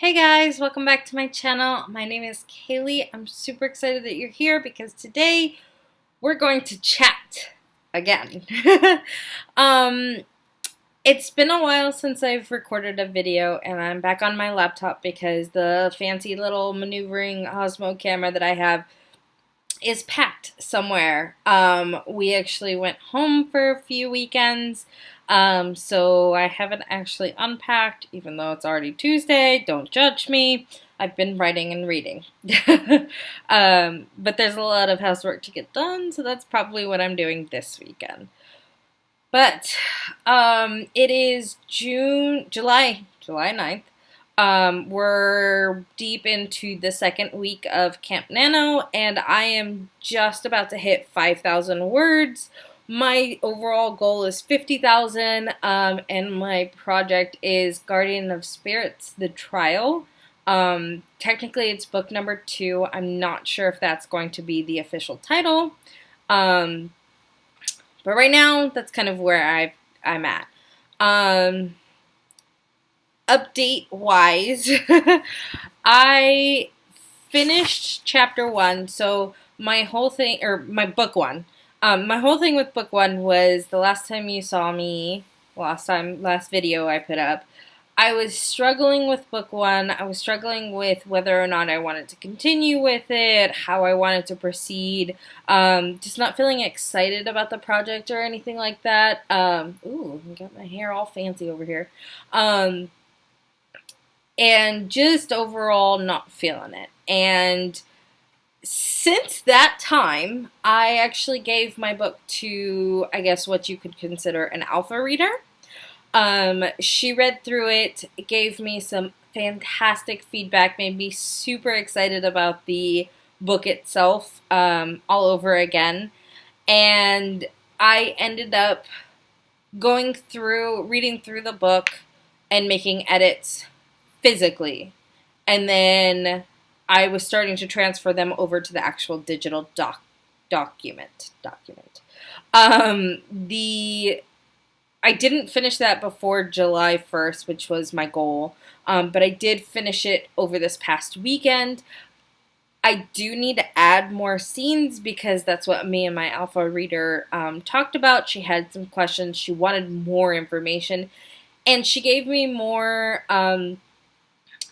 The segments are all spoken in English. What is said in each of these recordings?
Hey guys, welcome back to my channel. My name is Kaylee. I'm super excited that you're here because today we're going to chat again. um, it's been a while since I've recorded a video and I'm back on my laptop because the fancy little maneuvering Osmo camera that I have is packed somewhere. We actually went home for a few weekends, so I haven't actually unpacked, even though it's already Tuesday. Don't judge me. I've been writing and reading. But there's a lot of housework to get done, so that's probably what I'm doing this weekend. But it is July 9th. We're deep into the second week of Camp Nano, and I am just about to hit 5,000 words. My overall goal is 50,000, and my project is Guardian of Spirits, The Trial. Technically, it's book number 2. I'm not sure if that's going to be the official title, but right now, that's kind of where I'm at. Update wise, I finished chapter 1, so my whole thing, or my book 1, my whole thing with book 1 was the last time you saw me, last video I put up, I was struggling with book 1. I was struggling with whether or not I wanted to continue with it, how I wanted to proceed, just not feeling excited about the project or anything like that. Ooh, I got my hair all fancy over here. And just overall not feeling it. And since that time, I actually gave my book to, I guess, what you could consider an alpha reader. She read through it, gave me some fantastic feedback, made me super excited about the book itself all over again. And I ended up reading through the book and making edits physically, and then I was starting to transfer them over to the actual digital document. I didn't finish that before July 1st, which was my goal, but I did finish it over this past weekend. I do need to add more scenes because that's what me and my alpha reader talked about. She had some questions. She wanted more information, and she gave me more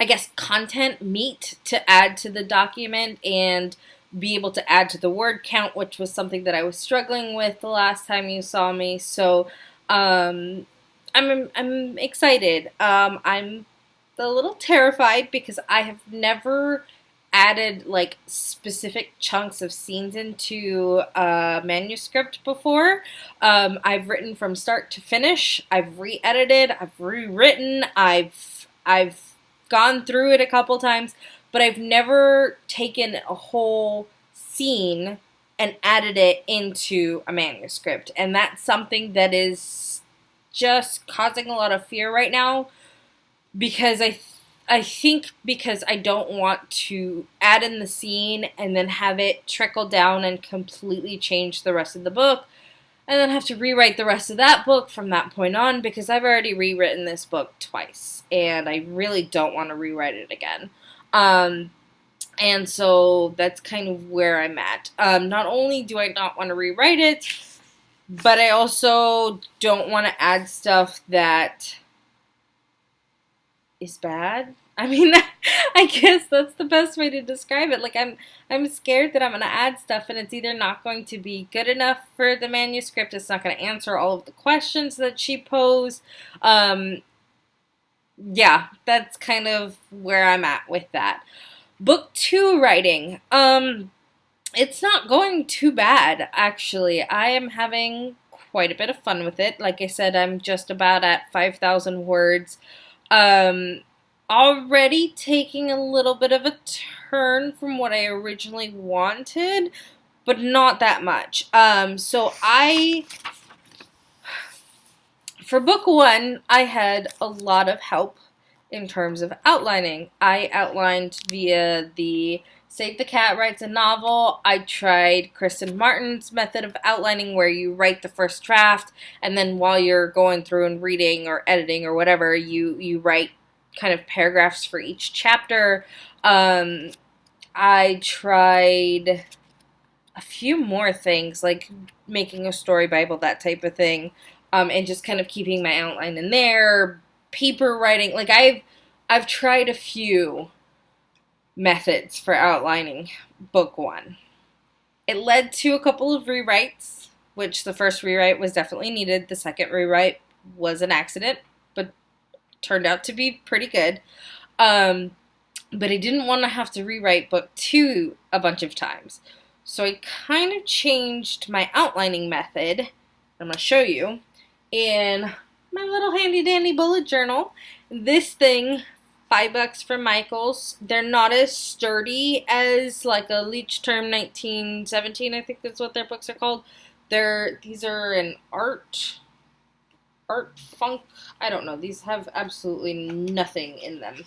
I guess, content meat to add to the document and be able to add to the word count, which was something that I was struggling with the last time you saw me. So I'm excited. I'm a little terrified because I have never added like specific chunks of scenes into a manuscript before. I've written from start to finish. I've re-edited. I've rewritten. I've gone through it a couple times, but I've never taken a whole scene and added it into a manuscript. And that's something that is just causing a lot of fear right now because I think because I don't want to add in the scene and then have it trickle down and completely change the rest of the book, and then have to rewrite the rest of that book from that point on because I've already rewritten this book twice, and I really don't want to rewrite it again. And so that's kind of where I'm at. Not only do I not want to rewrite it, but I also don't want to add stuff that is bad. I mean, I guess that's the best way to describe it. Like, I'm scared that I'm going to add stuff and it's either not going to be good enough for the manuscript, it's not going to answer all of the questions that she posed. Yeah, that's kind of where I'm at with that. Book 2 writing. It's not going too bad, actually. I am having quite a bit of fun with it. Like I said, I'm just about at 5,000 words. Already taking a little bit of a turn from what I originally wanted, but not that much. For book 1, I had a lot of help in terms of outlining. I outlined via the Save the Cat Writes a Novel. I tried Kristen Martin's method of outlining where you write the first draft and then while you're going through and reading or editing or whatever, you write kind of paragraphs for each chapter. I tried a few more things, like making a story Bible, that type of thing, and just kind of keeping my outline in there, paper writing. Like I've tried a few methods for outlining book one. It led to a couple of rewrites, which the first rewrite was definitely needed. The second rewrite was an accident, but turned out to be pretty good. But I didn't want to have to rewrite book two a bunch of times. So I kind of changed my outlining method. I'm going to show you in my little handy dandy bullet journal. This thing, $5 from Michaels. They're not as sturdy as like a Leech Term 1917, I think that's what their books are called. These are an art funk. I don't know. These have absolutely nothing in them.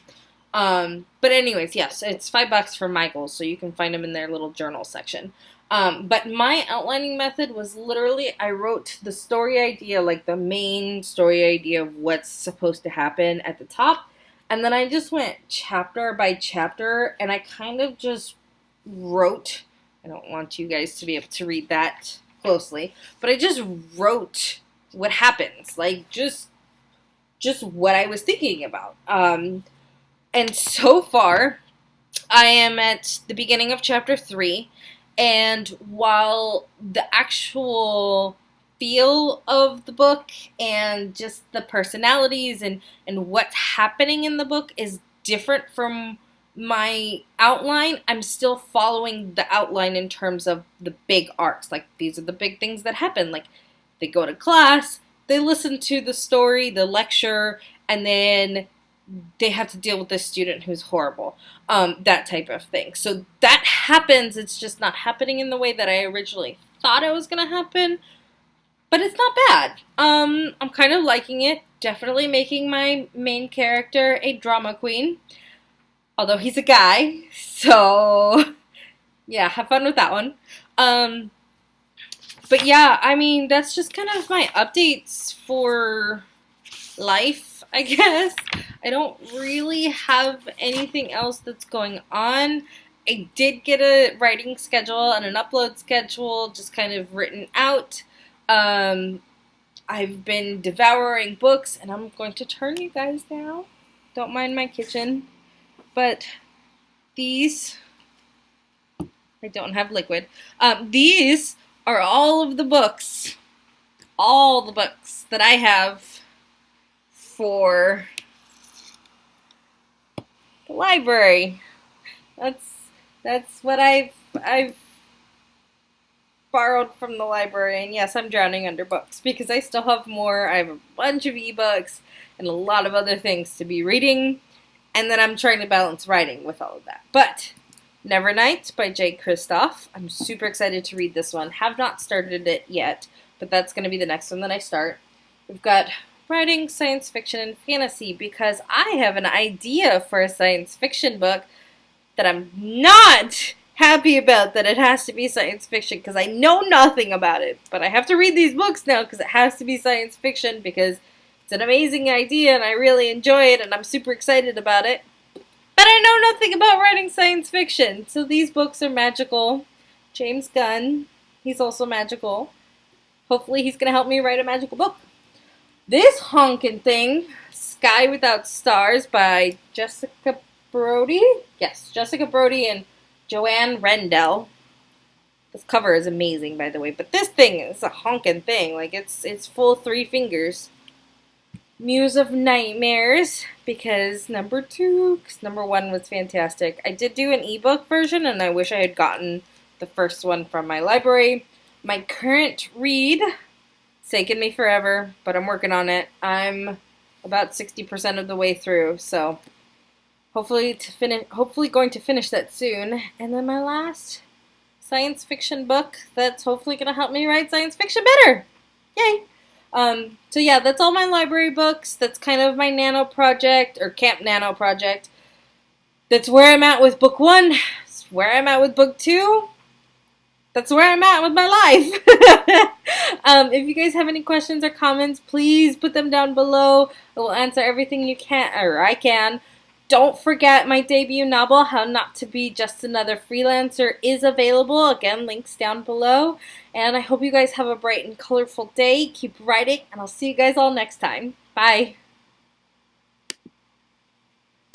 But anyways, yes, it's $5 from Michaels, so you can find them in their little journal section. But my outlining method was literally, I wrote the story idea, like the main story idea of what's supposed to happen at the top. And then I just went chapter by chapter, and I kind of just wrote, I don't want you guys to be able to read that closely, but I just wrote what happens, like just what I was thinking about. And so far, I am at the beginning of chapter 3, and while the actual feel of the book and just the personalities and what's happening in the book is different from my outline, I'm still following the outline in terms of the big arcs. Like, these are the big things that happen. Like, they go to class, they listen to the story, the lecture, and then they have to deal with this student who's horrible. That type of thing. So that happens. It's just not happening in the way that I originally thought it was going to happen. But it's not bad. I'm kind of liking it. Definitely making my main character a drama queen. Although he's a guy. So, yeah, have fun with that one. But yeah, I mean, that's just kind of my updates for life, I guess. I don't really have anything else that's going on. I did get a writing schedule and an upload schedule just kind of written out. I've been devouring books, and I'm going to turn you guys now. Don't mind my kitchen. But these, I don't have liquid. These are all of the books. All the books that I have for the library. That's what I've borrowed from the library, and yes, I'm drowning under books because I still have more. I have a bunch of ebooks and a lot of other things to be reading, and then I'm trying to balance writing with all of that. But Nevernight by Jay Kristoff. I'm super excited to read this one. Have not started it yet, but that's going to be the next one that I start. We've got writing, science fiction, and fantasy, because I have an idea for a science fiction book that I'm not happy about that it has to be science fiction, because I know nothing about it. But I have to read these books now because it has to be science fiction, because it's an amazing idea and I really enjoy it and I'm super excited about it. But I know nothing about writing science fiction. So these books are magical. James Gunn, he's also magical. Hopefully he's going to help me write a magical book. This honkin' thing, Sky Without Stars by Jessica Brody? Yes, Jessica Brody and Joanne Rendell. This cover is amazing, by the way. But this thing is a honkin' thing. Like, it's full 3 fingers. Muse of Nightmares, because number 1 was fantastic. I did do an ebook version, and I wish I had gotten the first one from my library. My current read, it's taken me forever, but I'm working on it. I'm about 60% of the way through, so hopefully going to finish that soon. And then my last science fiction book that's hopefully going to help me write science fiction better. Yay! So yeah, that's all my library books. That's kind of my Nano project, or Camp Nano project. That's where I'm at with book 1. That's where I'm at with book 2. that's where I'm at with my life. If you guys have any questions or comments, please put them down below. I will answer everything you can, or I can. Don't forget my debut novel, How Not to Be Just Another Freelancer, is available. Again, links down below. And I hope you guys have a bright and colorful day. Keep writing, and I'll see you guys all next time. Bye.